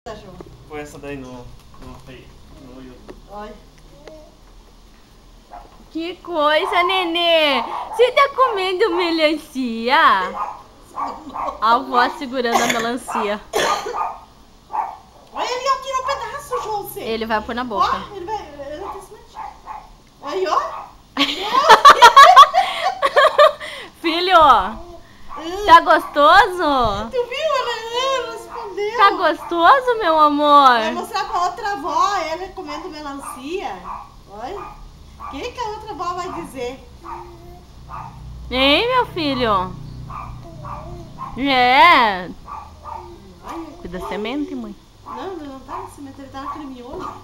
Põe essa daí no YouTube. Olha. Que coisa, nenê! Você tá comendo melancia? A avó segurando a melancia. Olha ele aqui no pedaço, João. Ele vai pôr na boca. Ó, ele vai se mexer. Aí, ó. Filho, tá gostoso? Tu viu? Ela respondeu. Tá gostoso, meu amor? Vai mostrar pra outra avó, ela comendo melancia. Olha. O que a outra avó vai dizer? Hein, meu filho? É. Cuida da semente, mãe. Não, ele não tá no cemitério, ele tá naquele miolo.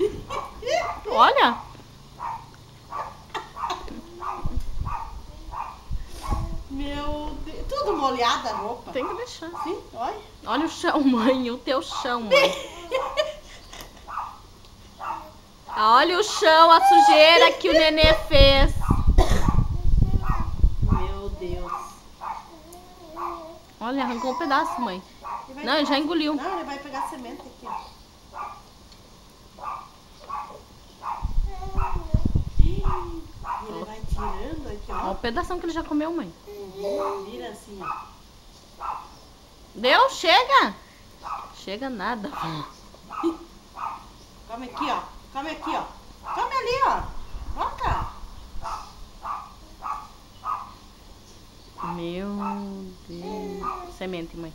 Olha. Meu Deus. Tudo molhada a roupa. Tem que deixar. Sim, olha. Olha o chão, mãe. O teu chão, mãe. Olha o chão, a sujeira que o nenê fez. Meu Deus. Olha, arrancou um pedaço, mãe. Não, ele já engoliu. Não, ele vai pegar semente aqui, ó. Ele vai tirando aqui, Olha ó. o pedação que ele já comeu, mãe. Vira assim, ó. Deu? Chega? Chega nada. Come aqui, ó. Come aqui, ó. Come ali, ó. Toca. Meu Deus. Semente, mãe.